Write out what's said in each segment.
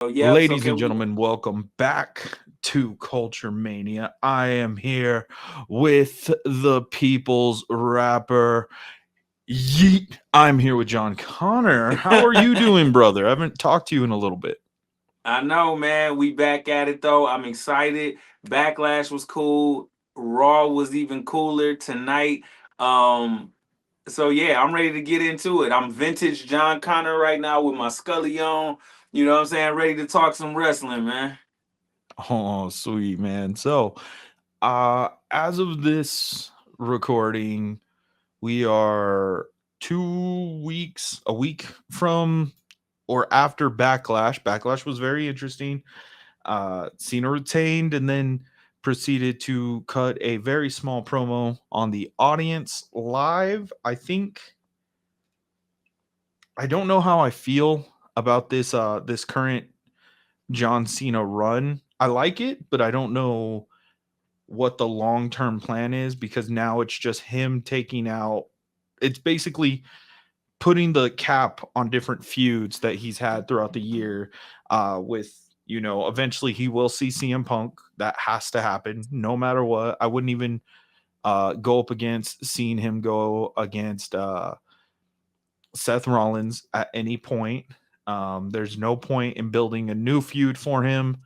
So Ladies and can we? gentlemen, welcome back to Culture Mania. I am here with the people's rapper, Yeet. I'm here with Jon Connor. How are you doing, brother? I haven't talked to you in a little bit. I know, man. We back at it though. I'm excited. Backlash was cool. Raw was even cooler tonight. Um, so yeah, I'm ready to get into it. I'm vintage Jon Connor right now with my Scully on. You know what I'm saying? Ready to talk some wrestling, man. Oh, sweet, man. As of this recording, we are 2 weeks, a week from or after Backlash. Backlash was very interesting. Cena retained and then proceeded to cut a very small promo on the audience live. I don't know how I feel about this current John Cena run. I like it, but I don't know what the long-term plan is because now it's just him taking out, it's basically putting the cap on different feuds that he's had throughout the year. With eventually he will see CM Punk. That has to happen, no matter what. I wouldn't even go up against seeing him go against Seth Rollins at any point. There's no point in building a new feud for him.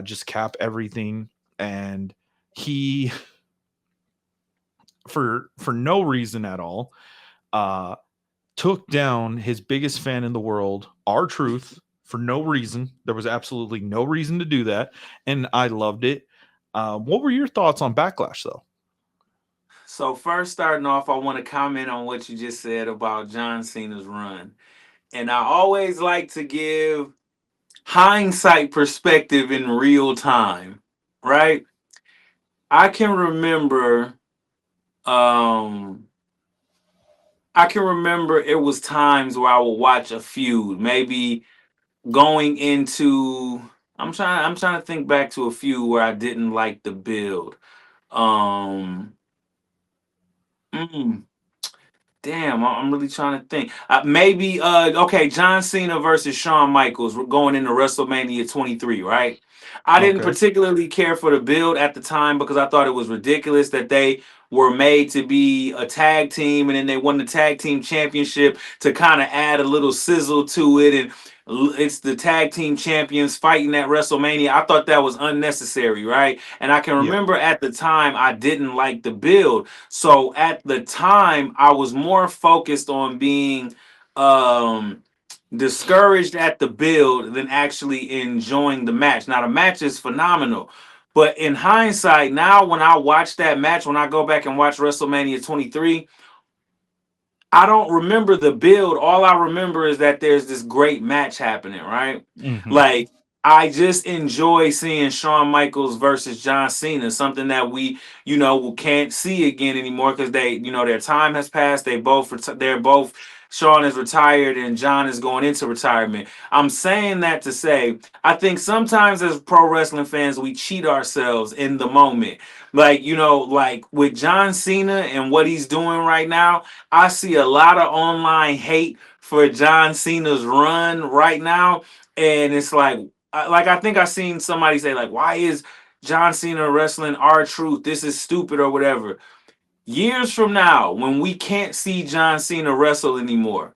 Just cap everything, and he, for no reason at all, uh, took down his biggest fan in the world, R Truth, for no reason. There was absolutely no reason to do that, and I loved it. What were your thoughts on Backlash, though? So first, starting off, I want to comment on what you just said about John Cena's run. And I always like to give hindsight perspective in real time, right? I can remember um I can remember it was times where I would watch a feud, maybe going into I'm trying to think back to a feud where I didn't like the build. Um mm, Damn, I'm really trying to think. Maybe okay, John Cena versus Shawn Michaels. We're going into WrestleMania 23, right? I didn't Okay. particularly care for the build at the time because I thought it was ridiculous that they were made to be a tag team and then they won the tag team championship to kind of add a little sizzle to it, and it's the tag team champions fighting at WrestleMania. I thought that was unnecessary, right? And I can Yeah. remember at the time I didn't like the build. So at the time, I was more focused on being um, discouraged at the build than actually enjoying the match. Now, the match is phenomenal. But in hindsight, now when I watch that match, when I go back and watch WrestleMania 23, I don't remember the build. All I remember is that there's this great match happening, right? Hmm. Like, I just enjoy seeing Shawn Michaels versus John Cena, something that we can't see again anymore because their time has passed. They're both, Shawn is retired and John is going into retirement. I'm saying that to say, I think sometimes as pro wrestling fans, we cheat ourselves in the moment. Like with John Cena and what he's doing right now, I see a lot of online hate for John Cena's run right now, and it's like I think I seen somebody say like, "Why is John Cena wrestling our truth? This is stupid or whatever." Years from now, when we can't see John Cena wrestle anymore,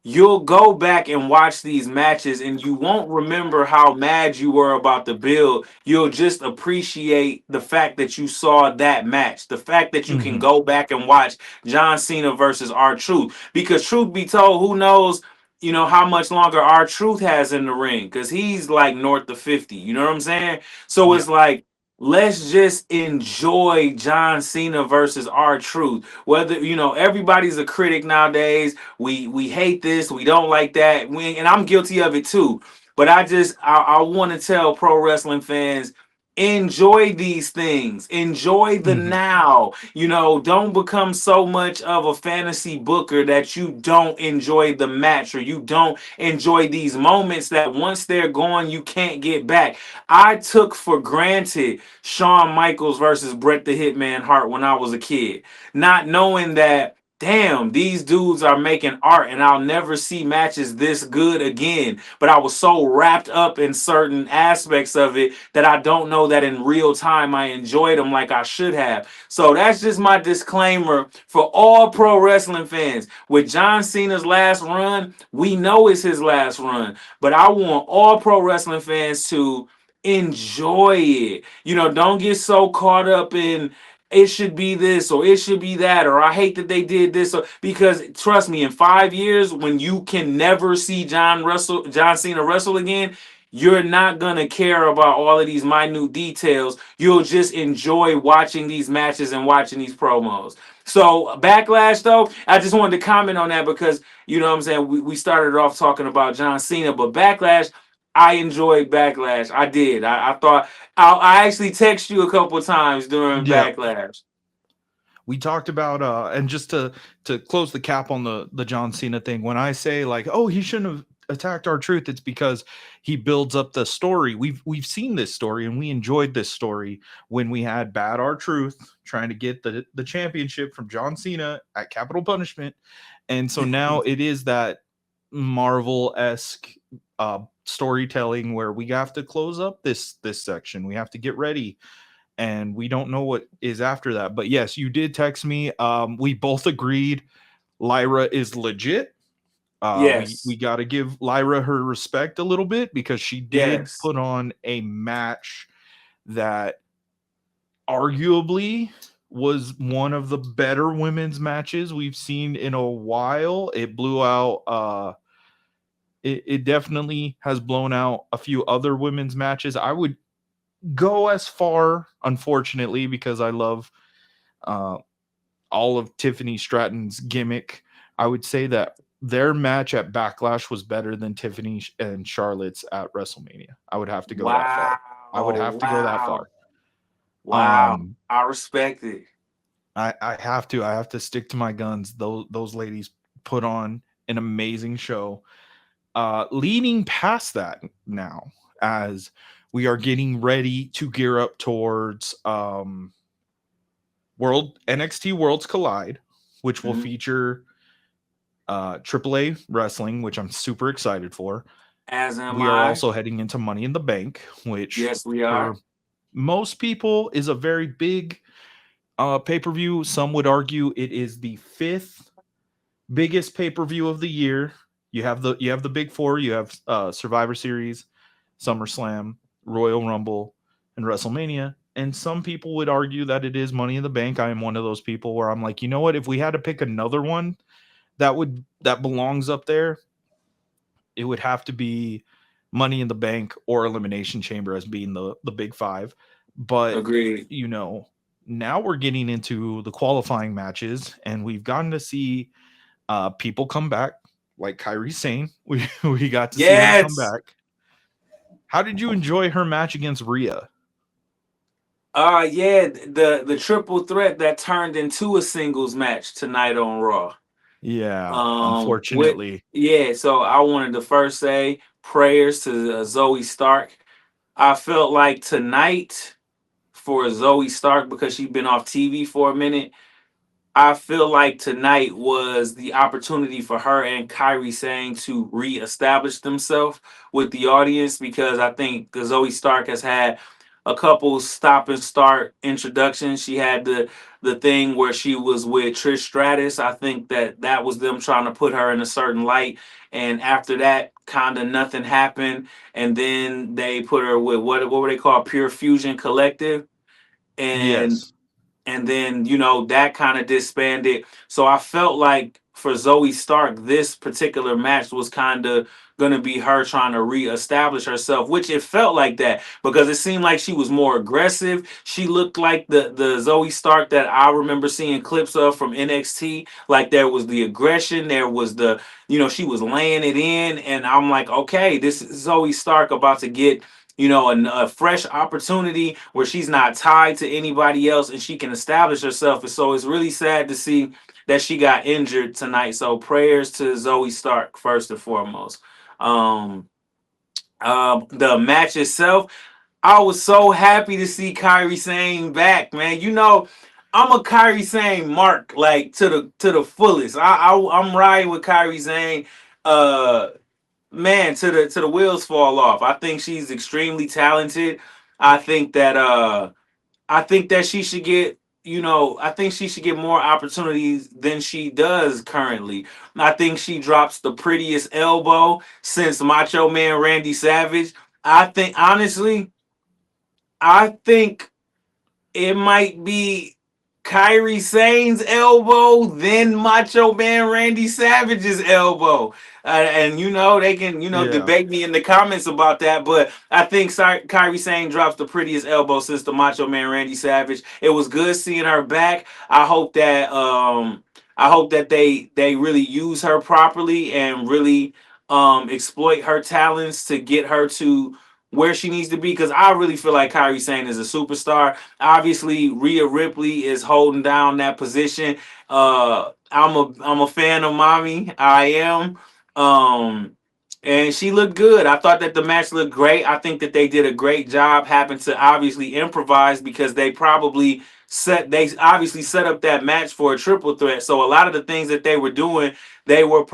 you'll go back and watch these matches and you won't remember how mad you were about the build. You'll just appreciate the fact that you saw that match. The fact that you can Hmm. go back and watch John Cena versus R Truth. Because truth be told, who knows, how much longer R Truth has in the ring. Because he's like north of 50. You know what I'm saying? So Yeah. it's like, let's just enjoy John Cena versus R Truth. Whether, everybody's a critic nowadays. We hate this, we don't like that, and I'm guilty of it too. But I want to tell pro wrestling fans, enjoy these things, enjoy the Hmm. now. Don't become so much of a fantasy booker that you don't enjoy the match or you don't enjoy these moments that once they're gone you can't get back. I took for granted Shawn Michaels versus Bret the Hitman Hart when I was a kid, not knowing that damn, these dudes are making art and I'll never see matches this good again. But I was so wrapped up in certain aspects of it that I don't know that in real time I enjoyed them like I should have. So that's just my disclaimer for all pro wrestling fans. With John Cena's last run, we know it's his last run. But I want all pro wrestling fans to enjoy it. You know, don't get so caught up in it should be this or it should be that or I hate that they did this or because trust me in 5 years when you can never see John Cena wrestle again, you're not gonna care about all of these minute details. You'll just enjoy watching these matches and watching these promos. So Backlash though, I just wanted to comment on that because you know what I'm saying we started off talking about John Cena, but Backlash I enjoyed Backlash. I did. I thought I actually text you a couple times during Yeah, Backlash. we talked about and just to close the cap on the John Cena thing, when I say like, oh, he shouldn't have attacked our truth, it's because he builds up the story. We've seen this story and we enjoyed this story when we had Bad R Truth trying to get the championship from John Cena at Capital Punishment. And so now it is that Marvel-esque storytelling where we have to close up this section. We have to get ready and we don't know what is after that. But yes, you did text me. We both agreed Lyra is legit. We Yes. got to give Lyra her respect a little bit because she did Yes. put on a match that arguably was one of the better women's matches we've seen in a while. It blew out it definitely has blown out a few other women's matches. I would go as far, unfortunately, because I love uh, all of Tiffany Stratton's gimmick. I would say that their match at Backlash was better than Tiffany and Charlotte's at WrestleMania. I would have to go that far. I would Wow. have to go that Wow. far. Wow. Um, I respect it. I have to. I have to stick to my guns. Those ladies put on an amazing show. Leading past that now, as we are getting ready to gear up towards World NXT Worlds Collide, which will Mhm. feature AAA wrestling, which I'm super excited for. As am We are I. also heading into Money in the Bank, which Yes, we for are. most people is a very big pay per view. Some would argue it is the fifth biggest pay per view of the year. You have the big four. You have Survivor Series, SummerSlam, Royal Rumble, and WrestleMania. And some people would argue that it is Money in the Bank. I am one of those people where I'm like, you know what? If we had to pick another one that belongs up there, it would have to be Money in the Bank or Elimination Chamber as being the big five. But Agreed. you know, now we're getting into the qualifying matches, and we've gotten to see people come back, like Kyrie Sane. We got to see her come Yes. back. How did you enjoy her match against Rhea? Yeah, the triple threat that turned into a singles match tonight on Raw. Yeah, With unfortunately. yeah, so I wanted to first say prayers to Zoe Stark. I felt like tonight for Zoe Stark because she'd been off TV for a minute. I feel like tonight was the opportunity for her and Kyrie Sane to reestablish themselves with the audience because I think Zoe Stark has had a couple stop and start introductions. She had the thing where she was with Trish Stratus. I think that was them trying to put her in a certain light, and after that, kind of nothing happened. And then they put her with what were they called? Pure Fusion Collective, and Yes. then that kind of disbanded. So I felt like for Zoe Stark, this particular match was kind of gonna be her trying to reestablish herself, which it felt like that because it seemed like she was more aggressive. She looked like the Zoe Stark that I remember seeing clips of from NXT. Like there was the aggression, there was she was laying it in, and I'm like, okay, this is Zoe Stark about to get a fresh opportunity where she's not tied to anybody else and she can establish herself. And so it's really sad to see that she got injured tonight. So prayers to Zoe Stark first and foremost. Um, the match itself, I was so happy to see Kyrie Sane back, man. I'm a Kyrie Sane mark like to the fullest. I'm riding with Kyrie Sane. Uh, Man, to the wheels fall off. I think she's extremely talented. I think that she should get, I think she should get more opportunities than she does currently. I think she drops the prettiest elbow since Macho Man Randy Savage. I think honestly, I think it might be Kyrie Sane's elbow, then Macho Man Randy Savage's elbow. And they can Yeah. debate me in the comments about that, but I think Kyrie Sane drops the prettiest elbow since the Macho Man Randy Savage. It was good seeing her back. I hope that they really use her properly and really exploit her talents to get her to where she needs to be, because I really feel like Kyrie Sane is a superstar. Obviously, Rhea Ripley is holding down that position. I'm a fan of Mommy. I am. Um, and she looked good. I thought that the match looked great. I think that they did a great job having to obviously improvise because they obviously set up that match for a triple threat. So a lot of the things that they were doing, they were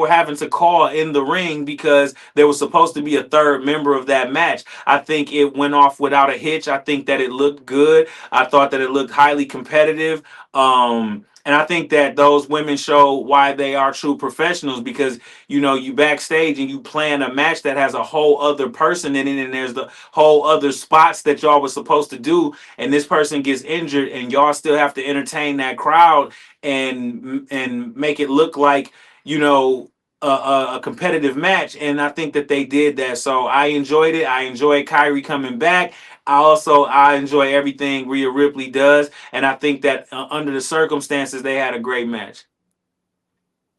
having to call in the ring because there was supposed to be a third member of that match. I think it went off without a hitch. I think that it looked good. I thought that it looked highly competitive. And I think that those women show why they are true professionals, because you backstage and you plan a match that has a whole other person in it, and there's the whole other spots that y'all was supposed to do, and this person gets injured, and y'all still have to entertain that crowd and make it look like you know a competitive match. And I think that they did that, so I enjoyed it. I enjoyed Kyrie coming back. I enjoy everything Rhea Ripley does, and I think that under the circumstances they had a great match.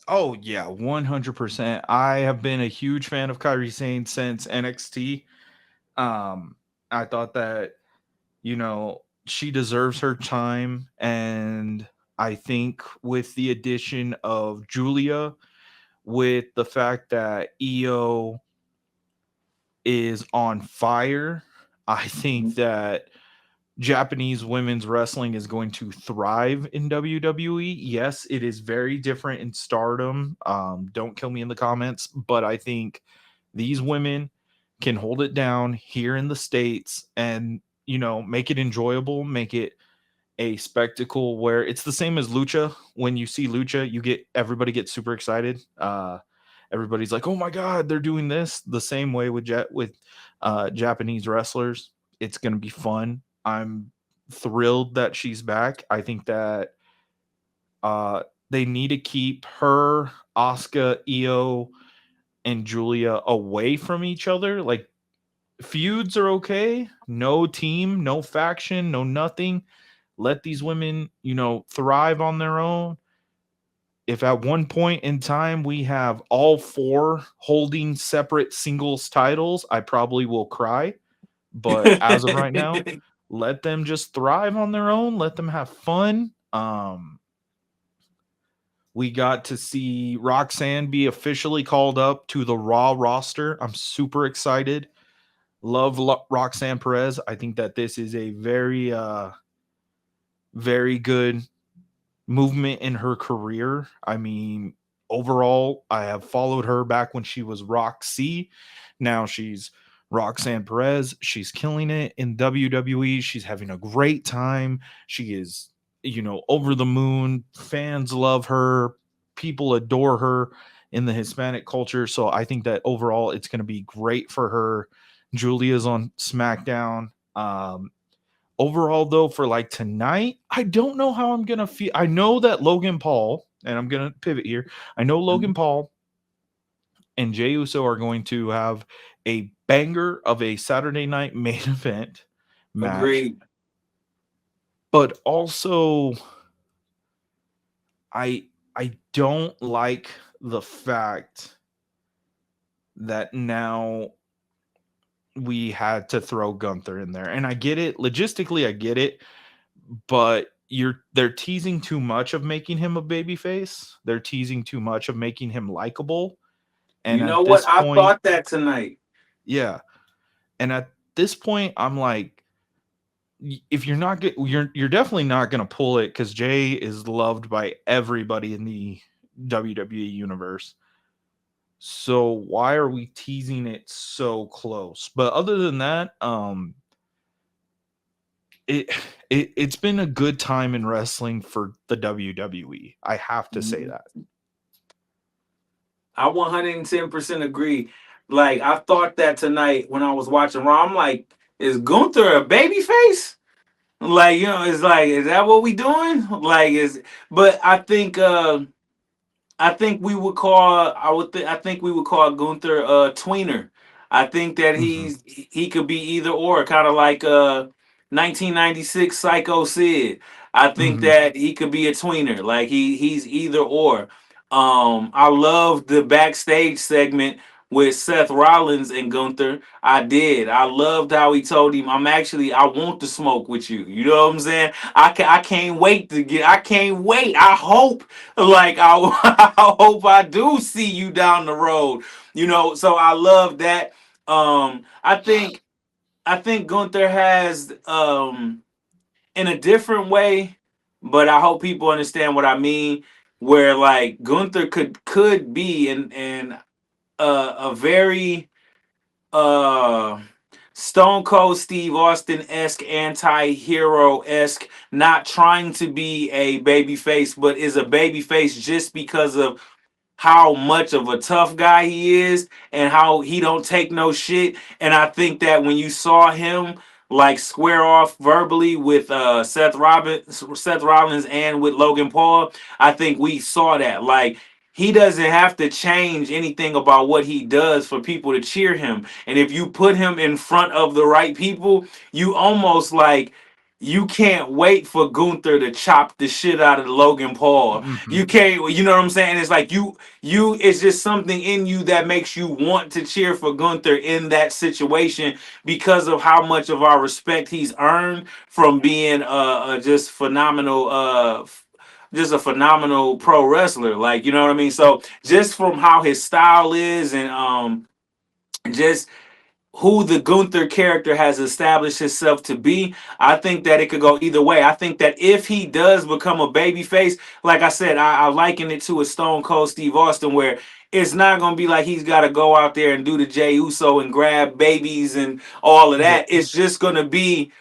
Oh yeah, 100%. I have been a huge fan of Kyrie Sane since NXT. I thought that, she deserves her time, and I think with the addition of Julia, with the fact that EO is on fire, I think that Japanese women's wrestling is going to thrive in WWE. Yes, it is very different in Stardom. Don't kill me in the comments, but I think these women can hold it down here in the States and, make it enjoyable, make it a spectacle where it's the same as lucha. When you see lucha, everybody gets super excited. Everybody's like, "Oh my god, they're doing this!" The same way with Japanese wrestlers. It's gonna be fun. I'm thrilled that she's back. I think that uh, they need to keep her, Asuka, Io, and Julia away from each other. Like, feuds are okay. No team, no faction, no nothing. Let these women, thrive on their own. If at one point in time we have all four holding separate singles titles, I probably will cry. But as of right now, let them just thrive on their own. Let them have fun. We got to see Roxanne be officially called up to the Raw roster. I'm super excited. Love Roxanne Perez. I think that this is a very good movement in her career. I mean, overall, I have followed her back when she was Roxy. Now she's Roxanne Perez. She's killing it in WWE. She's having a great time. She is, over the moon. Fans love her. People adore her in the Hispanic culture. So I think that overall it's going to be great for her. Julia's on SmackDown. Overall, though, for like tonight, I don't know how I'm gonna feel. I know that Logan Paul, and I'm gonna pivot here. I know Logan Paul and Jey Uso are going to have a banger of a Saturday night main event match, Agreed. but also I don't like the fact that now we had to throw Gunther in there. And I get it. Logistically, I get it. But they're teasing too much of making him a babyface. They're teasing too much of making him likable. And You know at what? this I point, thought that tonight. yeah. And at this point, I'm like, if you're not good, you're definitely not going to pull it because Jay is loved by everybody in the WWE universe. So why are we teasing it so close? But other than that, it, it's been a good time in wrestling for the WWE. I have to say Mhm. that. I 110% agree. Like I thought that tonight when I was watching Raw, I'm like, is Gunther a babyface? Like, it's like, is that what we doing? Like, but I think we would call I think we would call Gunther a tweener. I think that Hmm. he could be either or, kind of like 1996 Psycho Sid. I think Hmm. that he could be a tweener. Like he's either or. I love the backstage segment with Seth Rollins and Gunther. I did. I loved how he told him, I want to smoke with you. You know what I'm saying? I can't wait to get I can't wait. I hope like I hope I do see you down the road. So I love that. I think Gunther has in a different way, but I hope people understand what I mean. Where like Gunther could be in a very uh Stone Cold Steve Austin esque, anti hero esque, not trying to be a baby face, but is a baby face just because of how much of a tough guy he is and how he don't take no shit. And I think that when you saw him like square off verbally with Seth Rollins and with Logan Paul, I think we saw that. Like he doesn't have to change anything about what he does for people to cheer him. And if you put him in front of the right people, you almost like you can't wait for Gunther to chop the shit out of Logan Paul. Hmm. You can't, you know what I'm saying? It's like it's just something in you that makes you want to cheer for Gunther in that situation because of how much of our respect he's earned from being just phenomenal just a phenomenal pro wrestler, like, you know what I mean? So just from how his style is, and just who the Gunther character has established himself to be, I think that it could go either way. I think that if he does become a babyface, like I said, I liken it to a Stone Cold Steve Austin, where it's not going to be like he's got to go out there and do the Jey Uso and grab babies and all of Yeah. that. It's just going to be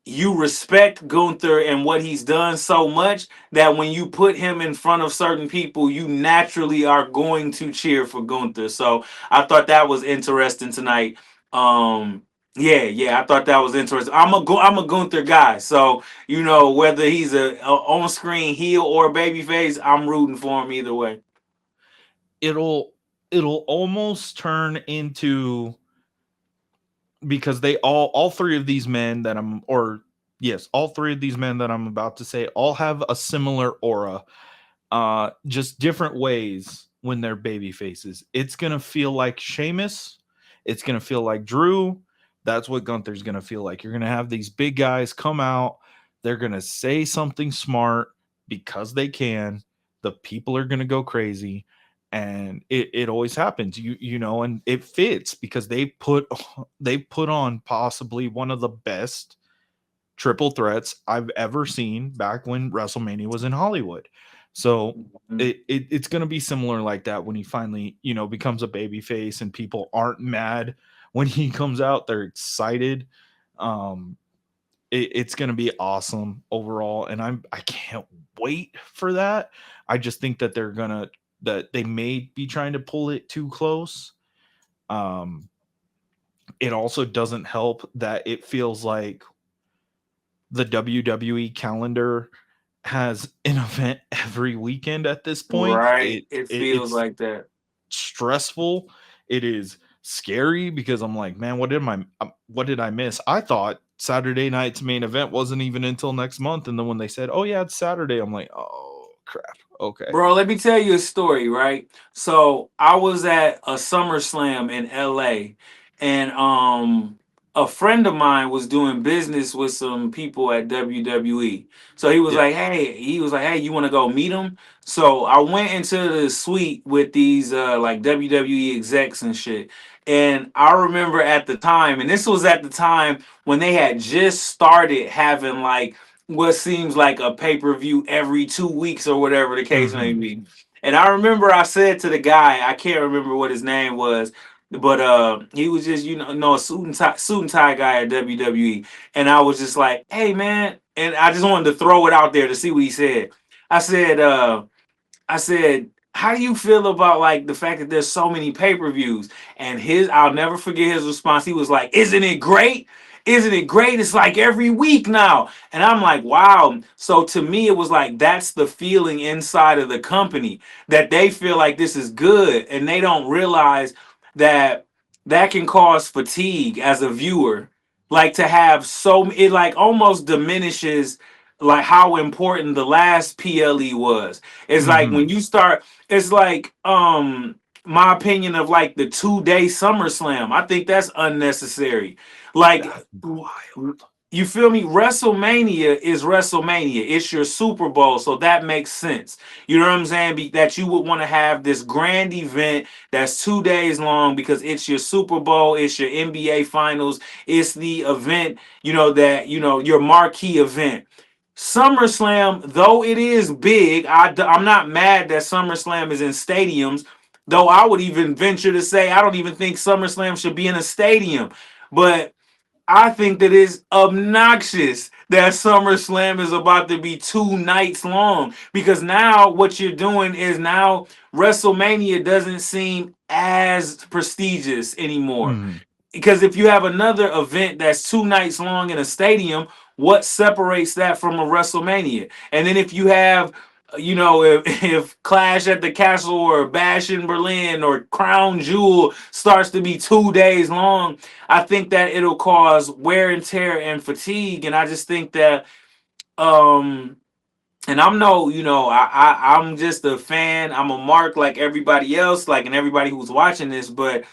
you respect Gunther and what he's done so much that when you put him in front of certain people, you naturally are going to cheer for Gunther. So I thought that was interesting tonight. Yeah, I thought that was interesting. I'm a Gunther guy, so whether he's a on screen heel or babyface, I'm rooting for him either way. It'll it'll almost turn into, because they all three of these men that I'm or yes, all three of these men that I'm about to say all have a similar aura, just different ways when they're baby faces. It's gonna feel like Sheamus, it's gonna feel like Drew. That's what Gunther's gonna feel like. You're gonna have these big guys come out, they're gonna say something smart because they can. The people are gonna go crazy. And it always happens, and it fits because they put on possibly one of the best triple threats I've ever seen back when WrestleMania was in Hollywood. So Mhm. it's going to be similar like that when he finally, becomes a baby face and people aren't mad when he comes out. They're excited. Um, it's going to be awesome overall. And I can't wait for that. I just think that that they may be trying to pull it too close. Um, it also doesn't help that it feels like the WWE calendar has an event every weekend at this point. Right. It feels It's like that. stressful. It is scary because I'm like, man, what did I miss? I thought Saturday night's main event wasn't even until next month, and then when they said, "Oh yeah, it's Saturday," I'm like, "Oh crap." Okay. Bro, let me tell you a story, right? So I was at a SummerSlam in LA, and a friend of mine was doing business with some people at WWE. So Yeah. he was like, hey, you want to go meet him? So I went into the suite with these like WWE execs and shit. And I remember at the time, and this was at the time when they had just started having like what seems like a pay per view every 2 weeks or whatever the case may Mm-hmm. be. And I remember I said to the guy, I can't remember what his name was, but he was just a suit and tie guy at WWE, and I was just like, hey man, and I just wanted to throw it out there to see what he said. I said, I said, how do you feel about like the fact that there's so many pay-per-views? And I'll never forget his response. He was like, isn't it great? Isn't it great? It's like every week now. And I'm like, wow. So to me, it was like that's the feeling inside of the company that they feel like this is good. And they don't realize that that can cause fatigue as a viewer. Like to have it like almost diminishes like how important the last PLE was. It's like Mm-hmm. when you start, it's like my opinion of like the 2 day SummerSlam. I think that's unnecessary. Like That's wild. you feel me? WrestleMania is WrestleMania. It's your Super Bowl, so that makes sense. You know what I'm saying? That you would want to have this grand event that's 2 days long because it's your Super Bowl, it's your NBA Finals, it's the event, that your marquee event. SummerSlam, though it is big, I'm not mad that SummerSlam is in stadiums. Though I would even venture to say I don't even think SummerSlam should be in a stadium. But I think that it's obnoxious that SummerSlam is about to be 2 nights long because now what you're doing is now WrestleMania doesn't seem as prestigious anymore. Mm-hmm. Because if you have another event that's 2 nights long in a stadium, what separates that from a WrestleMania? And then if you have, if Clash at the Castle or Bash in Berlin or Crown Jewel starts to be 2 days long, I think that it'll cause wear and tear and fatigue. And I just think that, and I'm no, I'm just a fan. I'm a mark like everybody else, like and everybody who's watching this, but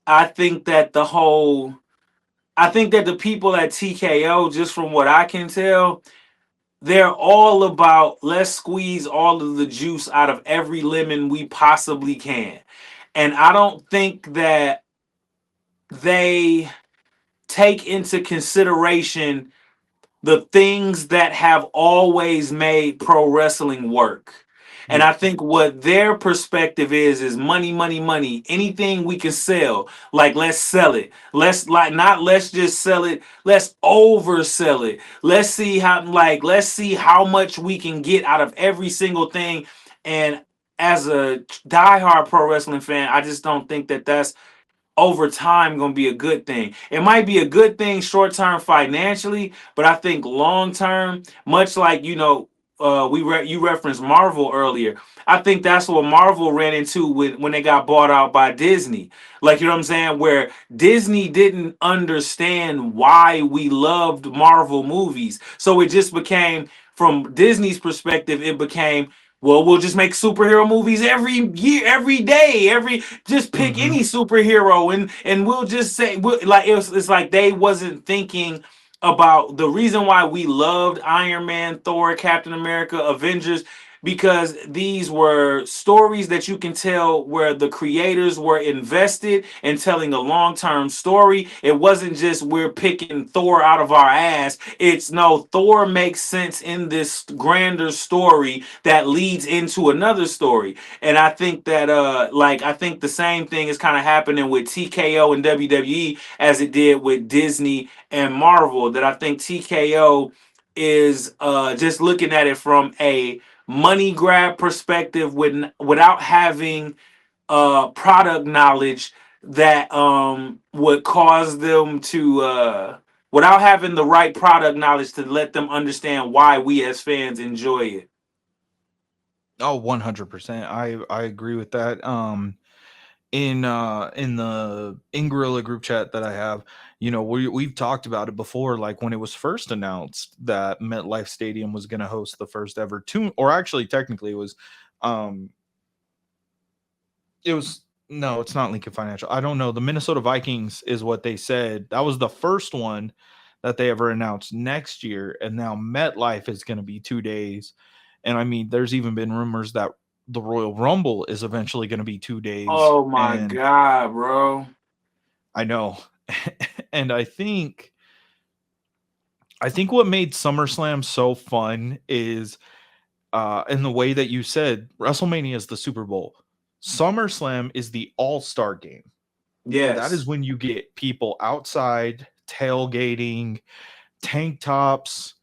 I think that I think that the people at TKO, just from what I can tell, they're all about let's squeeze all of the juice out of every lemon we possibly can. And I don't think that they take into consideration the things that have always made pro wrestling work. And Yeah. I think what their perspective is money, money, money. Anything we can sell, like let's sell it. Let's like not let's just sell it. Let's oversell it. Let's see how much we can get out of every single thing. And as a diehard pro wrestling fan, I just don't think that that's over time going to be a good thing. It might be a good thing short term financially, but I think long term, much like you referenced Marvel earlier. I think that's what Marvel ran into when they got bought out by Disney. Like you know what I'm saying, where Disney didn't understand why we loved Marvel movies, so it just became from Disney's perspective, it became well, we'll just make superhero movies every year, every day, just pick Mm-hmm. any superhero and we'll just say like it's like they wasn't thinking about the reason why we loved Iron Man, Thor, Captain America, Avengers, because these were stories that you can tell where the creators were invested in telling a long-term story. It wasn't just we're picking Thor out of our ass. It's no, Thor makes sense in this grander story that leads into another story. And I think that I think the same thing is kind of happening with TKO and WWE as it did with Disney and Marvel. That I think TKO is just looking at it from a money grab perspective without having product knowledge that would cause them to without having the right product knowledge to let them understand why we as fans enjoy it. Oh, 100%. I agree with that. In the Gorilla group chat that I have, we've talked about it before, like when it was first announced that MetLife Stadium was going to host the first ever two, or actually technically um it was no, it's not Lincoln Financial. I don't know. The Minnesota Vikings is what they said. That was the first one that they ever announced next year, and now MetLife is going to be 2 days. And I mean, there's even been rumors that the Royal Rumble is eventually going to be 2 days, Oh my and god, bro. I know. And I think what made SummerSlam so fun is in the way that you said WrestleMania is the Super Bowl. SummerSlam is the All-Star game. That is Yes. when you get people outside tailgating, tank tops,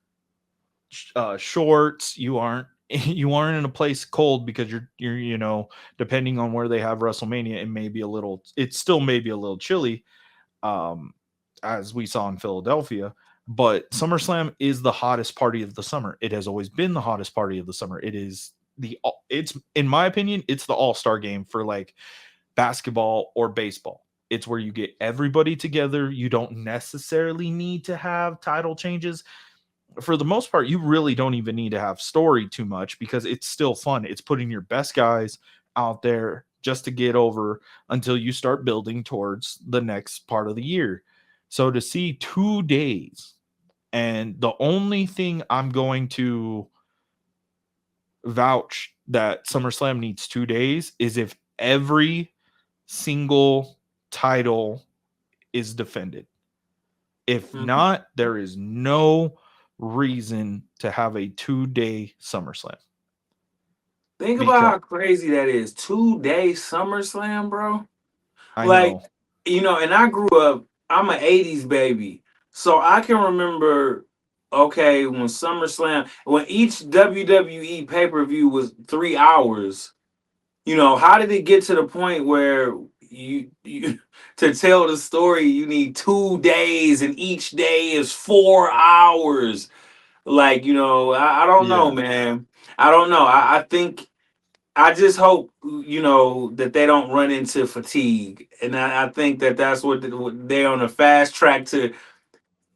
shorts. You aren't you aren't in a place cold because you're depending on where they have WrestleMania, it still may be a little chilly, um, as we saw in Philadelphia. But SummerSlam is the hottest party of the summer. It has always been the hottest party of the summer. It's in my opinion, it's the all-star game for like basketball or baseball. It's where you get everybody together. You don't necessarily need to have title changes. For the most part, you really don't even need to have story too much because it's still fun. It's putting your best guys out there just to get over until you start building towards the next part of the year. So to see 2 days, and the only thing I'm going to vouch that SummerSlam needs 2 days is if every single title is defended. If Mhm. not, there is no reason to have a 2 day SummerSlam. Think about Because how crazy that is. 2 day SummerSlam, bro. I Like, know. and I grew up, I'm an 80s baby. So I can remember, okay, when SummerSlam, when each WWE pay per view was 3 hours, how did it get to the point where you to tell the story, you need 2 days and each day is 4 hours? Like, I don't know, Yeah. man. I don't know. I think I just hope that they don't run into fatigue, and I think that that's what they're on a fast track to.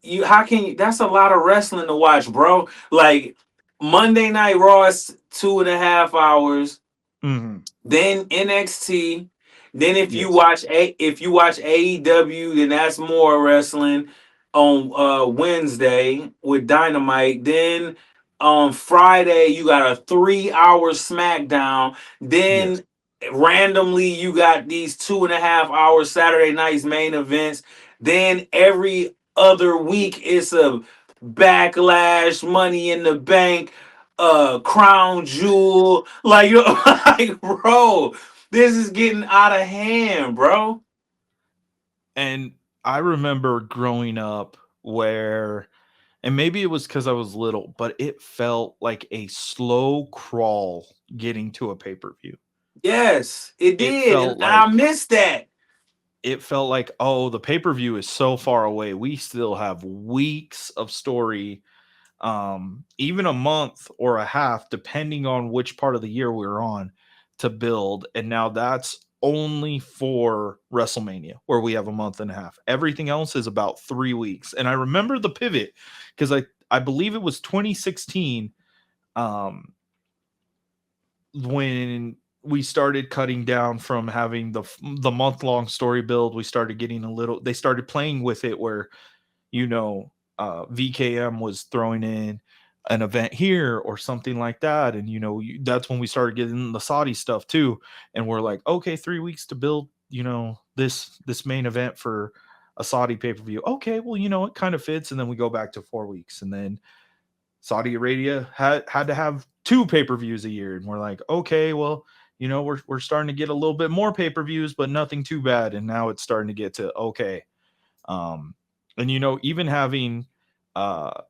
You, how can you? That's a lot of wrestling to watch, bro. Like Monday Night Raw is 2.5 hours, Hmm. then NXT. Then if you Yes. watch AEW, then that's more wrestling on Wednesday with Dynamite. Then on Friday you got a 3 hour SmackDown. Yes. Then randomly you got these 2.5 hour Saturday nights main events. Then every other week it's a Backlash, Money in the Bank, Crown Jewel. Like, like, bro, this is getting out of hand, bro. And I remember growing up where, and maybe it was because I was little, but it felt like a slow crawl getting to a pay per view. Yes, it It did. And felt I like missed that. oh, the pay per view is so far away. We still have weeks of story, even a month or a half, depending on which part of the year we're on, to build. And now that's only for WrestleMania, where we have a month and a half. Everything else is about 3 weeks. And I remember the pivot because I believe it was 2016, um, when we started cutting down from having the month long story build. We started getting a little. They started playing with it where you know, VKM was throwing in an event here or something like that. And, that's when we started getting the Saudi stuff too. And we're like, okay, 3 weeks to build, this main event for a Saudi pay per view. Okay, well, it kind of fits. And then we go back to 4 weeks. And then Saudi Arabia had to have two pay per views a year. And we're like, okay, well, we're starting to get a little bit more pay per views, but nothing too bad. And now it's starting to get to, okay, um, and even having uh,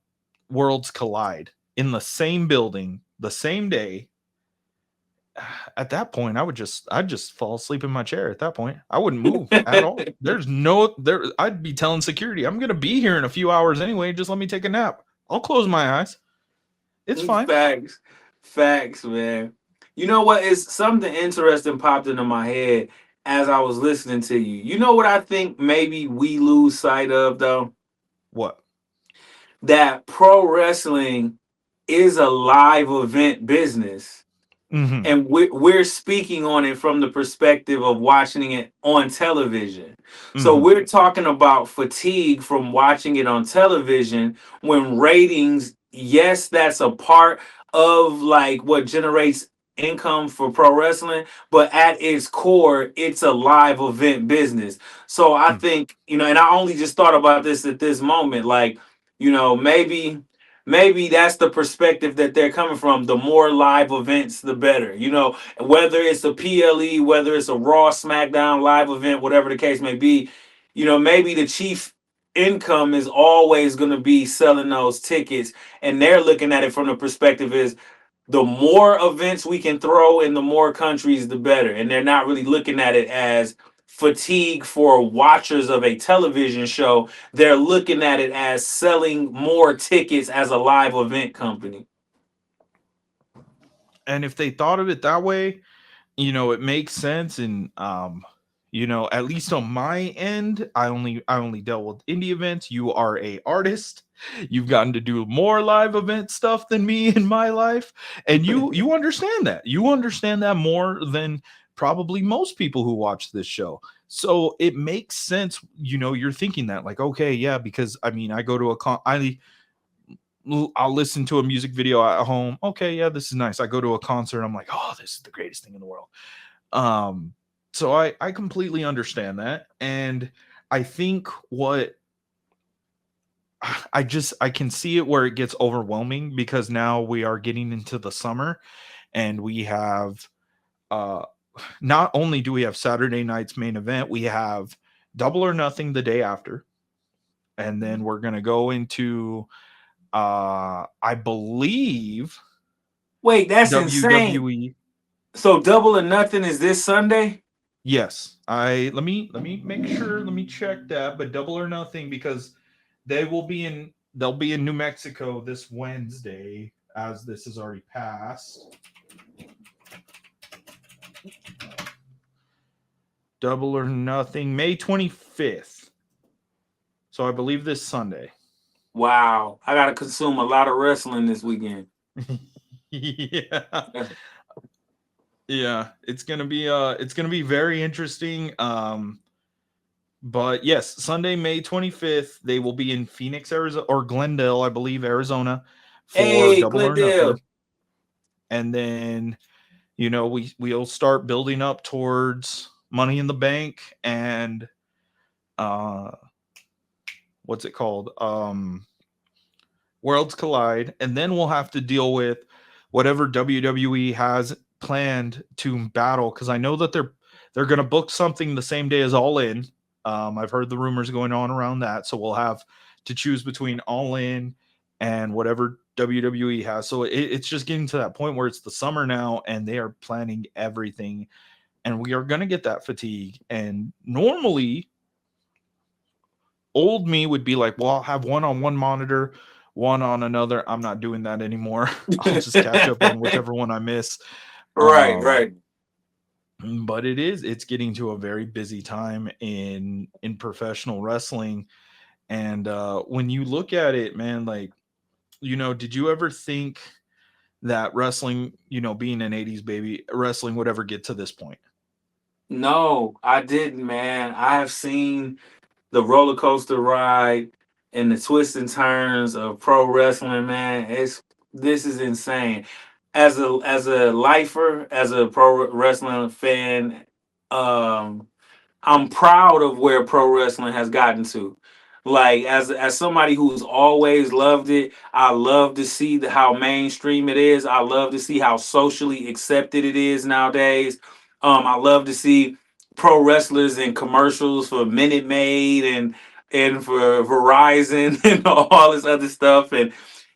worlds collide in the same building the same day, at that point, I'd just fall asleep in my chair. At that point, I wouldn't move at all. There's no there. I'd be telling security, I'm gonna be here in a few hours anyway. Just let me take a nap. I'll close my eyes. It's fine. Facts. Facts, man. You know what? Is something interesting popped into my head as I was listening to you. You know what I think maybe we lose sight of, though? What? That pro wrestling is a live event business. Mm-hmm. And we're speaking on it from the perspective of watching it on television. So Mm-hmm. we're talking about fatigue from watching it on television when ratings, yes, that's a part of like what generates income for pro wrestling, but at its core, it's a live event business. So I Mm. think, and I only just thought about this at this moment, like, maybe that's the perspective that they're coming from. The more live events, the better. Whether it's a PLE, whether it's a Raw, SmackDown live event, whatever the case may be, maybe the chief income is always going to be selling those tickets, and they're looking at it from the perspective is the more events we can throw in the more countries, the better. And they're not really looking at it as fatigue for watchers of a television show. They're looking at it as selling more tickets as a live event company. And if they thought of it that way, it makes sense. And at least on my end, I only dealt with indie events. You are a artist. You've gotten to do more live event stuff than me in my life, and you understand that. You understand that more than probably most people who watch this show. So it makes sense. You're thinking that, like, okay, yeah, because I mean, I go to a I'll listen to a music video at home. Okay, yeah, this is nice. I go to a concert. I'm like, oh, this is the greatest thing in the world. Um, so I completely understand that, and I think what I can see it where it gets overwhelming because now we are getting into the summer, and we have uh not only do we have Saturday night's main event, we have Double or Nothing the day after, and then we're gonna go into I believe Wait, that's insane. WWE. So Double or Nothing is this Sunday? Yes, I let me make sure. Let me check that. But Double or Nothing, because they'll be in New Mexico this Wednesday, as this has already passed. Double or Nothing, May 25th. So I believe this Sunday. Wow. I got to consume a lot of wrestling this weekend. Yeah. Yeah, it's gonna be very interesting. But yes, Sunday, May 25th, they will be in Phoenix, Arizona, or Glendale, I believe, Arizona, for Hey, Double or Nothing. Glendale. And then, we'll start building up towards Money in the Bank and uh what's it called? Worlds Collide, and then we'll have to deal with whatever WWE has planned to battle, because I know that they're going to book something the same day as All In. I've heard the rumors going on around that, so we'll have to choose between All In and whatever WWE has. So it's just getting to that point where it's the summer now, and they are planning everything, and we are going to get that fatigue. And normally, old me would be like, well, I'll have one on one monitor, one on another. I'm not doing that anymore. I'll just catch up on whichever one I miss. Right, Um, right. but it's getting to a very busy time in professional wrestling. And when you look at it, man, like, did you ever think that wrestling, being an 80s baby, wrestling would ever get to this point? No, I didn't, man. I have seen the roller coaster ride and the twists and turns of pro wrestling, man. This is insane. As a lifer, as a pro wrestling fan, um, I'm proud of where pro wrestling has gotten to. Like as somebody who's always loved it, I love to see how mainstream it is. I love to see how socially accepted it is nowadays. I love to see pro wrestlers in commercials for Minute Maid and for Verizon and all this other stuff. And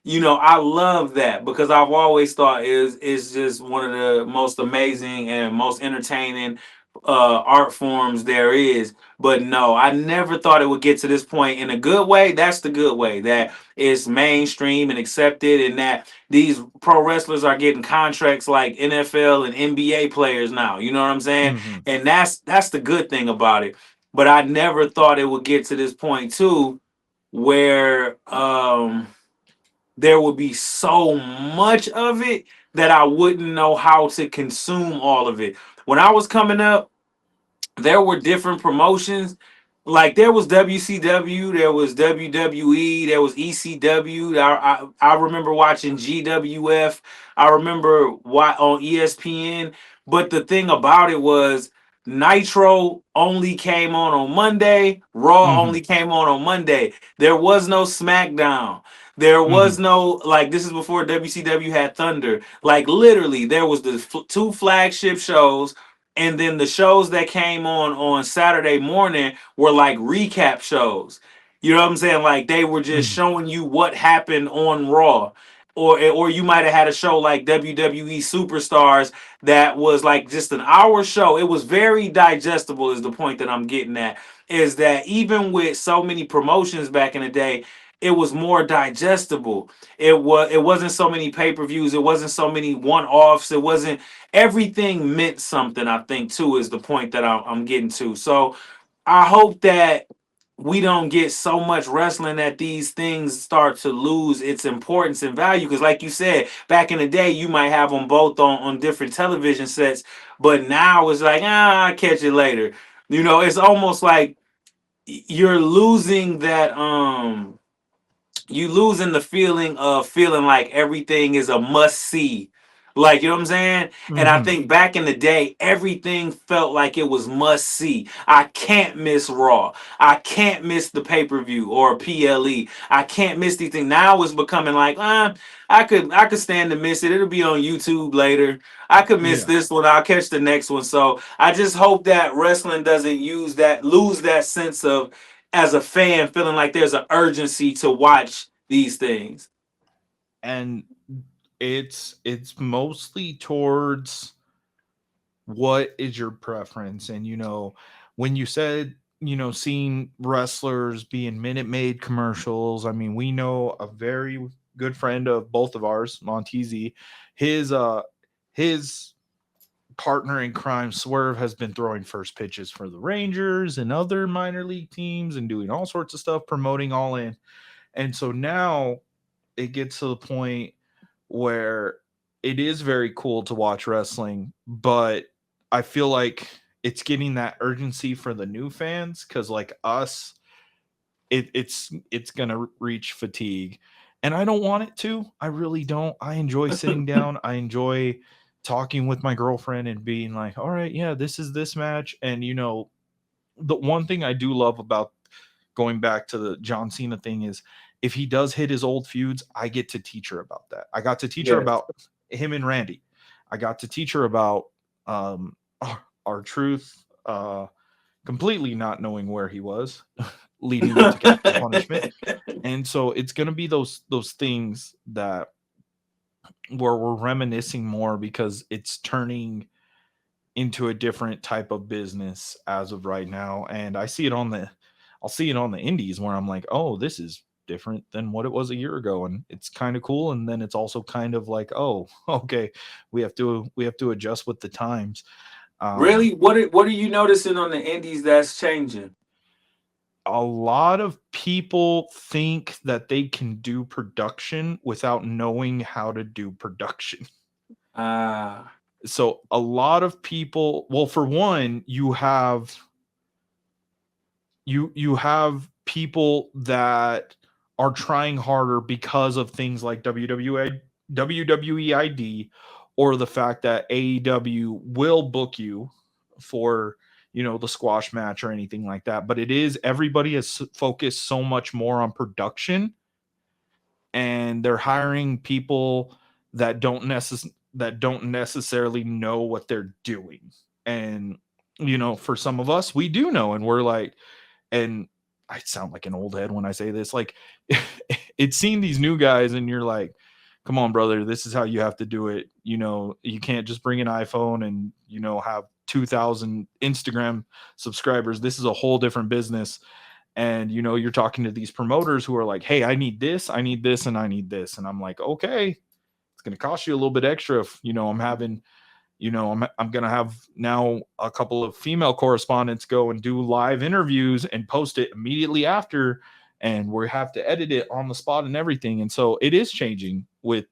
I love that because I've always thought is just one of the most amazing and most entertaining art forms there is. But no, I never thought it would get to this point in a good way. That's the good way, that it's mainstream and accepted, and that these pro wrestlers are getting contracts like NFL and NBA players now. You know what I'm saying? Hmm. And that's the good thing about it. But I never thought it would get to this point too, where there would be so much of it that I wouldn't know how to consume all of it. When I was coming up, there were different promotions Like there was WCW, there was WWE, there was ECW. I remember watching GWF. I remember why on ESPN. But the thing about it was Nitro only came on Monday. Raw Mm-hmm. only came on Monday. There was no SmackDown. There Mm-hmm. was no like this is before WCW had Thunder. Like literally, there was the two flagship shows, and then the shows that came on Saturday morning were like recap shows. You know what I'm saying? Like they were just Mm-hmm. showing you what happened on Raw. Or you might have had a show like WWE Superstars that was like just an hour show. It was very digestible, is the point that I'm getting at. Is that even with so many promotions back in the day, it was more digestible. It wasn't so many pay-per-views, it wasn't so many one-offs, it wasn't everything meant something, I think, too, is the point that I'm getting to. So I hope that we don't get so much wrestling that these things start to lose its importance and value. Because, like you said, back in the day, you might have them both on different television sets, but now it's like, I'll catch it later. You know, it's almost like you're losing that you losing the feeling of feeling like everything is a must see. Like, you know what I'm saying? And I Mm-hmm. think back in the day, everything felt like it was must see. I can't miss Raw. I can't miss the pay per view or PLE. I can't miss these things. Now it's becoming like, I could stand to miss it. It'll be on YouTube later. I could miss Yeah. this one. I'll catch the next one. So I just hope that wrestling doesn't lose that sense of as a fan feeling like there's an urgency to watch these things. And it's mostly towards what is your preference. And when you said seeing wrestlers be in Minute Maid commercials, I mean, we know a very good friend of both of ours, Montez. His partner in crime, Swerve, has been throwing first pitches for the Rangers and other minor league teams and doing all sorts of stuff, promoting All In. And so now it gets to the point where it is very cool to watch wrestling, but I feel like it's getting that urgency for the new fans, because like us, it's gonna reach fatigue, and I don't want it to. I really don't. I enjoy sitting down. I enjoy talking with my girlfriend and being like, all right, yeah, this is this match. And the one thing I do love about going back to the John Cena thing is, if he does hit his old feuds, I get to teach her about that. I got to teach her Yes. about him and Randy. I got to teach her about our truth, completely not knowing where he was, leading up to Capital Punishment. And so it's going to be those things that where we're reminiscing more, because it's turning into a different type of business as of right now. And I'll see it on the indies where I'm like, oh, this is different than what it was a year ago, and it's kind of cool. And then it's also kind of like, oh, okay, we have to adjust with the times. um Really? What are you noticing on the indies that's changing? a lot of people think that they can do production without knowing how to do production. Ah, So a lot of people, well, for one, you have people that are trying harder because of things like WWEID, or the fact that AEW will book you for the squash match or anything like that. But it is, everybody has focused so much more on production, and they're hiring people that don't necessarily know what they're doing. And for some of us, we do know, and we're like, and I sound like an old head when I say this, like, it's seeing these new guys and you're like, come on, brother, this is how you have to do it. You can't just bring an iPhone and have 2,000 Instagram subscribers. This is a whole different business. And you're talking to these promoters who are like, hey, I need this, I need this, and I need this. And I'm like, okay, it's going to cost you a little bit extra if I'm having I'm going to have now a couple of female correspondents go and do live interviews and post it immediately after, and we have to edit it on the spot and everything. And so it is changing with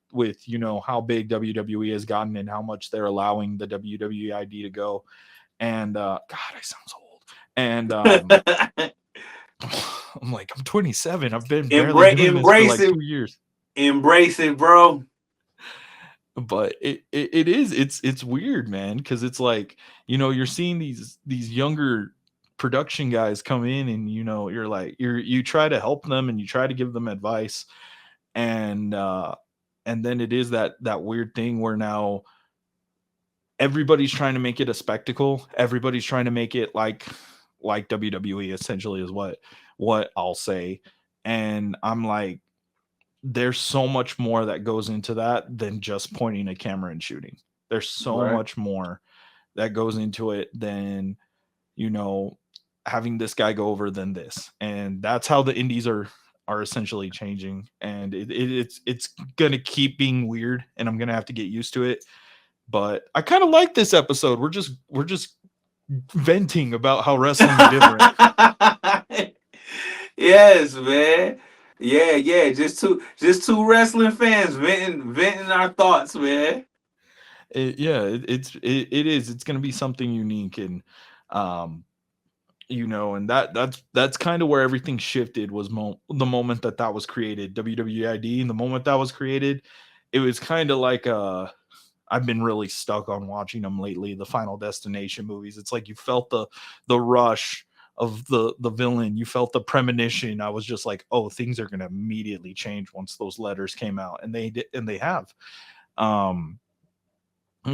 how big WWE has gotten and how much they're allowing the WWE ID to go. And God, I sound so old. And I'm like, I'm 27. I've been barely Embrace, doing this for embrace like it, 2 years. embrace it, bro. But it is it's weird, man, because it's like, you're seeing these younger production guys come in, and you're like, you try to help them and you try to give them advice, and then it is that weird thing where now everybody's trying to make it a spectacle. Everybody's trying to make it like WWE essentially is what I'll say. And I'm like, there's so much more that goes into that than just pointing a camera and shooting. There's so Right. much more that goes into it than, you know, having this guy go over than this. And that's how the indies are essentially changing. And it's gonna keep being weird, and I'm gonna have to get used to it. But I kind of like this episode. We're just venting about how wrestling's different. Yes, man. Yeah, yeah. Just two wrestling fans venting our thoughts, man. Yeah, it is. It's going to be something unique, and um, and that's kind of where everything shifted was the moment that was created. WWID, and the moment that was created, it was kind of like I've been really stuck on watching them lately. The Final Destination movies. It's like you felt the rush of the villain. You felt the premonition. I was just like, oh, things are going to immediately change once those letters came out, and they did, and they have. Um,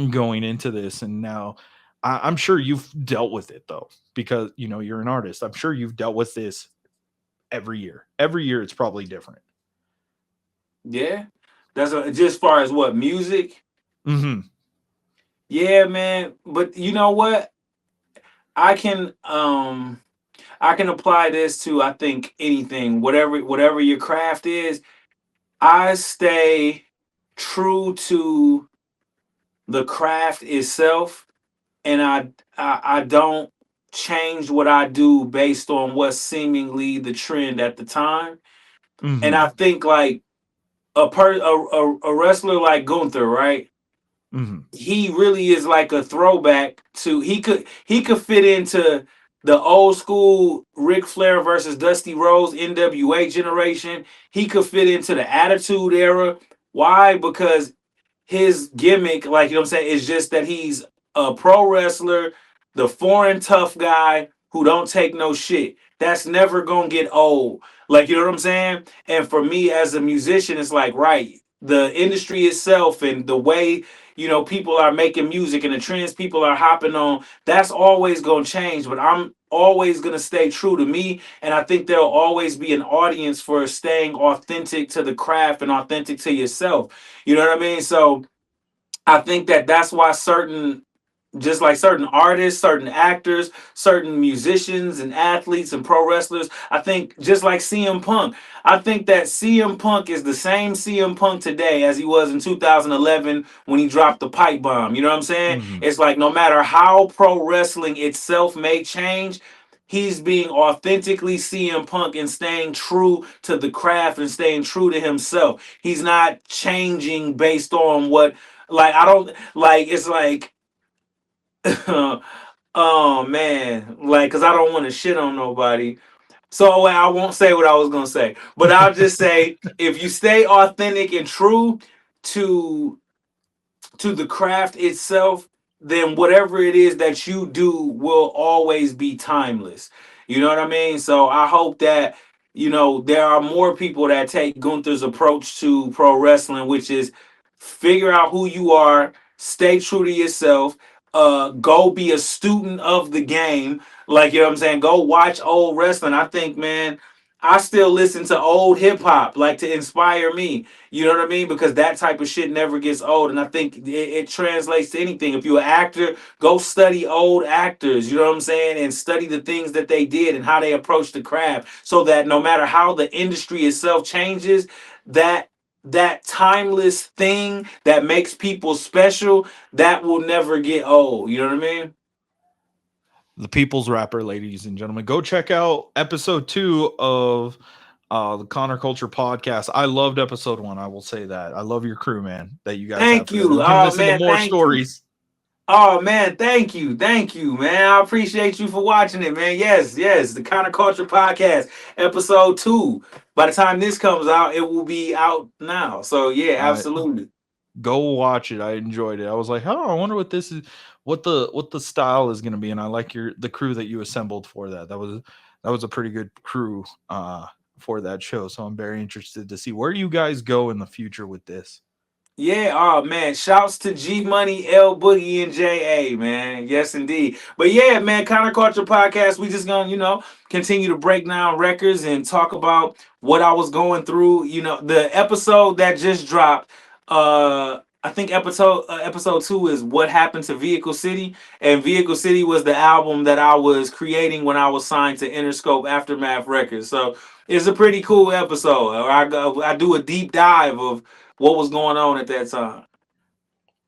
going into this, and now I'm sure you've dealt with it though, because you're an artist. I'm sure you've dealt with this every year it's probably different. Yeah. Just far as what music. Hmm. Yeah, man. But you know what? I can um I can apply this to, I think, anything, whatever your craft is. I stay true to the craft itself, and I don't change what I do based on what's seemingly the trend at the time. And Hmm. I think like a wrestler like Gunther, right? Hmm. He really is like a throwback to, he could fit into the old school Ric Flair versus Dusty Rhodes NWA generation. He could fit into the Attitude Era. Why? Because his gimmick, like, you know what I'm saying, is just that he's a pro wrestler, the foreign tough guy who don't take no shit. That's never gonna get old. Like, you know what I'm saying? And for me as a musician, it's like, right, the industry itself and the way, people are making music and the trends people are hopping on, that's always gonna change. But I'm always gonna stay true to me. And I think there'll always be an audience for staying authentic to the craft and authentic to yourself. You know what I mean? So I think that that's why just like certain artists, certain actors, certain musicians and athletes and pro wrestlers, I think just like CM Punk, I think that CM Punk is the same CM Punk today as he was in 2011 when he dropped the pipe bomb. You know what I'm saying? Hmm. It's like no matter how pro wrestling itself may change, he's being authentically CM Punk and staying true to the craft and staying true to himself. He's not changing based on what, like, I don't like, it's like oh man, like, cause I don't want to shit on nobody. So well, I won't say what I was gonna say, but I'll just say if you stay authentic and true to the craft itself, then whatever it is that you do will always be timeless. You know what I mean? So I hope that, there are more people that take Gunther's approach to pro wrestling, which is figure out who you are, stay true to yourself, go be a student of the game. Like, you know what I'm saying? Go watch old wrestling. I think, man, I still listen to old hip hop, like, to inspire me. You know what I mean? Because that type of shit never gets old. And I think it translates to anything. If you're an actor, go study old actors, you know what I'm saying? And study the things that they did and how they approached the craft. So that no matter how the industry itself changes, that that timeless thing that makes people special, that will never get old. You know what I mean? The People's Rapper, ladies and gentlemen, go check out episode 2 of the Connor Culture podcast. I loved episode 1. I will say that I love your crew, man, that you guys have Thank for that, and you. you can Oh listen to man, more thank you. stories. Oh man, thank you, man. I appreciate you for watching it, man. Yes, yes, the Counterculture Podcast, episode 2. By the time this comes out, it will be out now. So yeah, I absolutely. Go watch it. I enjoyed it. I was like, oh, I wonder what this is, what the style is going to be. And I like the crew that you assembled for that. That was a pretty good crew for that show. So I'm very interested to see where you guys go in the future with this. Yeah, oh man. Shouts to G Money, L Boogie, and JA, man. Yes, indeed. But yeah, man, Counterculture Podcast, we just gonna, continue to break down records and talk about what I was going through. The episode that just dropped, I think episode 2 is what happened to Vehicle City. And Vehicle City was the album that I was creating when I was signed to Interscope Aftermath Records. So it's a pretty cool episode. I do a deep dive of what was going on at that time.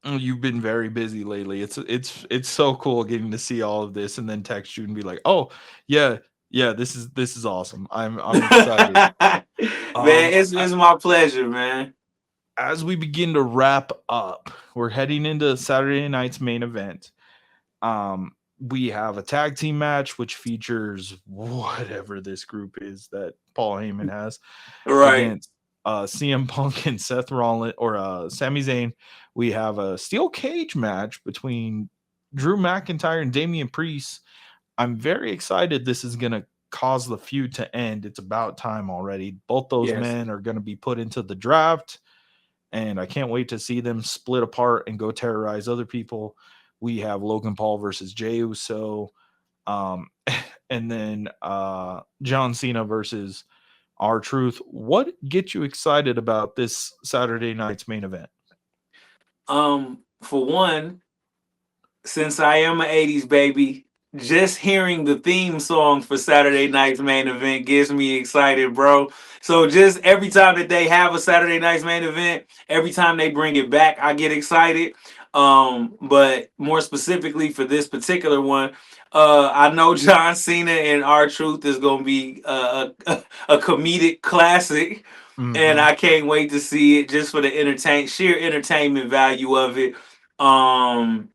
Oh, you've been very busy lately. It's so cool getting to see all of this and then text you and be like, oh yeah, yeah, this is awesome. I'm excited. Man, Um, it's my pleasure, man. as we begin to wrap up, we're heading into Saturday night's main event. We have a tag team match which features whatever this group is that Paul Heyman has Right. against CM Punk and Seth Rollins or Sami Zayn. We have a steel cage match between Drew McIntyre and Damian Priest. I'm very excited this is going to cause the feud to end. It's about time already. Both those Yes. men are going to be put into the draft, and I can't wait to see them split apart and go terrorize other people. We have Logan Paul versus Jey Uso, um, and then John Cena versus R Truth. What gets you excited about this Saturday night's main event? For one, since I am an 80s baby, just hearing the theme song for Saturday night's main event gets me excited, bro. So just every time that they have a Saturday night's main event, every time they bring it back, I get excited. But more specifically for this particular one, I know John Cena and R Truth is gonna be a comedic classic, and Mm-hmm. I can't wait to see it just for the sheer entertainment value of it. Um,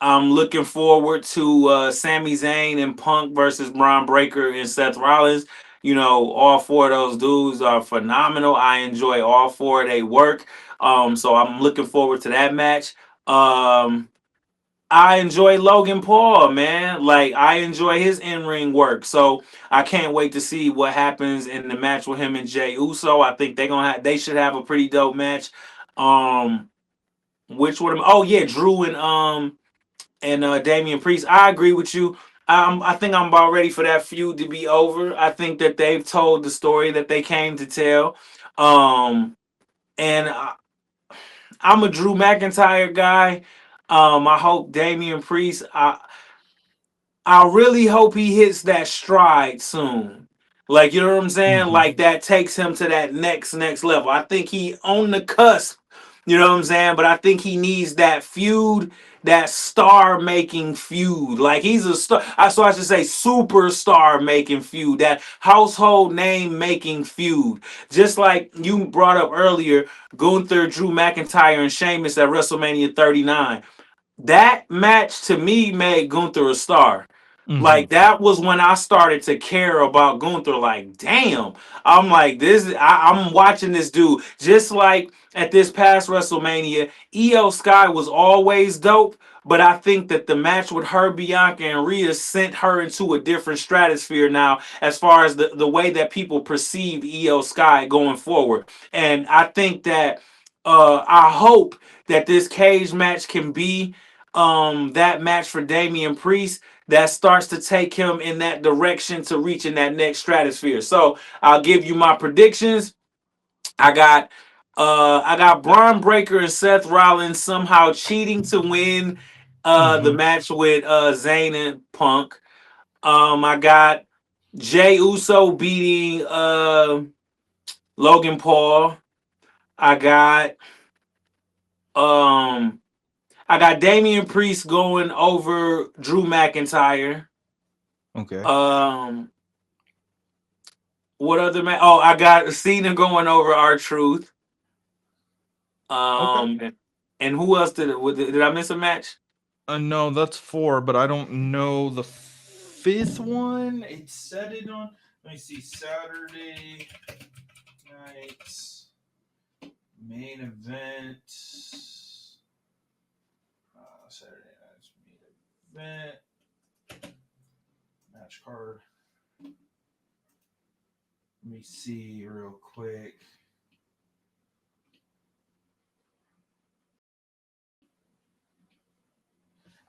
I'm looking forward to Sami Zayn and Punk versus Braun Breaker and Seth Rollins. All four of those dudes are phenomenal. I enjoy all four of their work. So I'm looking forward to that match. Um, I enjoy Logan Paul, man. Like I enjoy his in-ring work. So I can't wait to see what happens in the match with him and Jey Uso. I think they should have a pretty dope match. Um, which would oh yeah, Drew and Damian Priest. I agree with you. I think I'm about ready for that feud to be over. I think that they've told the story that they came to tell. Um, and I'm a Drew McIntyre guy. I hope Damian Priest. I really hope he hits that stride soon. Like you know what I'm saying? Mm-hmm. Like that takes him to that next level. I think he on the cusp. You know what I'm saying? But I think he needs that feud, that star making feud. Like he's a star. So I should say superstar making feud, that household name making feud. Just like you brought up earlier, Gunther, Drew McIntyre, and Sheamus at WrestleMania 39. That match to me made Gunther a star. Mm-hmm. Like that was when I started to care about Gunther. Like, damn, I'm like this. I'm watching this dude. Just like at this past WrestleMania, Io Sky was always dope, but I think that the match with her, Bianca, and Rhea sent her into a different stratosphere now, as far as the way that people perceive Io Sky going forward. And I think that I hope that this cage match can be that match for Damian Priest that starts to take him in that direction to reaching that next stratosphere. So I'll give you my predictions. I got I got Braun Breaker and Seth Rollins somehow cheating to win the Mm-hmm. match with Zayn and Punk. I got Jey Uso beating Logan Paul. I got um I got Damian Priest going over Drew McIntyre. Okay. Um, what other match? Oh, I got Cena going over R Truth. Okay. And who else did I miss a match? No, that's 4, but I don't know the 5th one. It said it on. Let me see. Saturday night's main event. Saturday night's main event. Match card. Let me see real quick.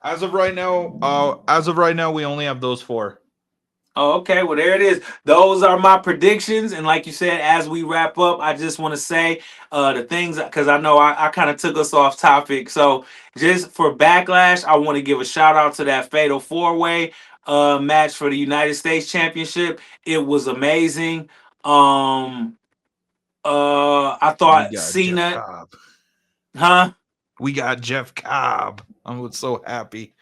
As of right now, we only have those 4. Oh, okay. Well, there it is. Those are my predictions. And like you said, as we wrap up, I just want to say the things because I know I kind of took us off topic. So just for Backlash, I want to give a shout out to that Fatal 4-Way match for the United States Championship. It was amazing. I We thought got Jeff Cena, Cobb. huh? We got Jeff Cobb. I'm so happy.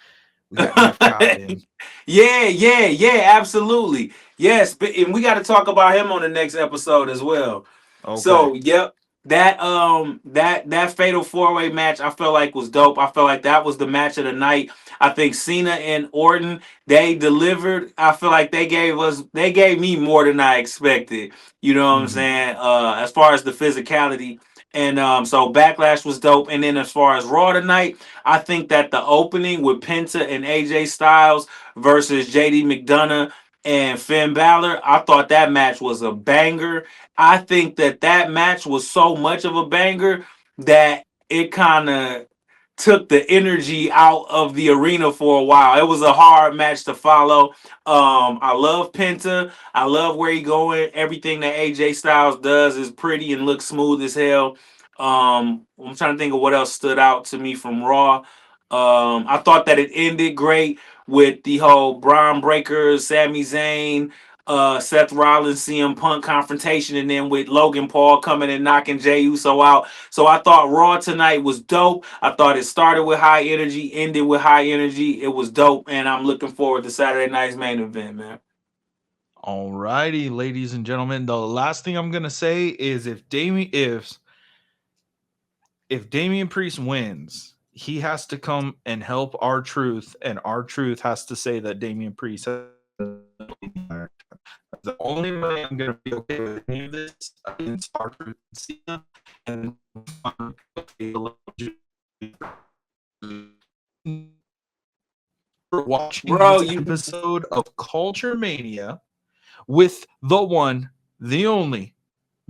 We got Jeff Cobb in. Yeah, absolutely. Yes, but and we got to talk about him on the next episode as well. Okay. So, yep, that fatal 4-way match I felt like was dope. I felt like that was the match of the night. I think Cena and Orton, they delivered. I feel like they gave me more than I expected. You know what I'm Mm-hmm. saying? As far as the physicality. And so Backlash was dope. And then as far as Raw tonight, I think that the opening with Penta and AJ Styles versus JD McDonough and Finn Balor, I thought that match was a banger. I think that that match was so much of a banger that it kind of took the energy out of the arena for a while. It was a hard match to follow. I love Penta. I love where he going. Everything that AJ Styles does is pretty and looks smooth as hell. I'm trying to think of what else stood out to me from Raw. I thought that it ended great with the whole Braun Breakers, Sami Zayn, Seth Rollins, CM Punk confrontation, and then with Logan Paul coming and knocking Jey Uso out. So I thought Raw tonight was dope. I thought it started with high energy, ended with high energy. It was dope, and I'm looking forward to Saturday night's main event, man. All righty, ladies and gentlemen. The last thing I'm gonna say is if Damian Priest wins, he has to come and help our truth, and our truth has to say that Damian Priest has the only way I'm gonna be okay with any of this against our truth and Cena, and for watching Bro, this you episode of Culture Mania with the one, the only,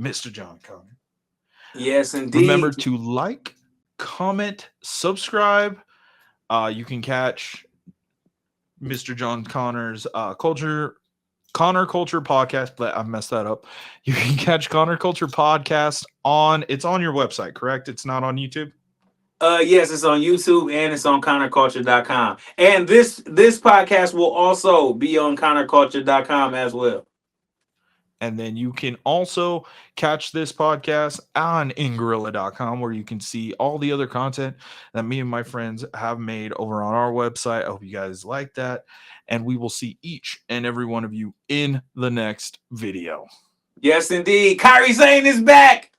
Mr. Jon Connor. yes Remember indeed. to like, comment, subscribe. You can catch Mr. Jon Connor's Connor Culture podcast. But I messed that up. You can catch Connor Culture podcast it's on your website, correct? It's not on YouTube. Yes, it's on YouTube and it's on ConnorCulture.com. And this podcast will also be on ConnorCulture.com as well. And then you can also catch this podcast on ingorilla.com, where you can see all the other content that me and my friends have made over on our website. I hope you guys like that. And we will see each and every one of you in the next video. Yes, indeed. Kyrie Sane is back.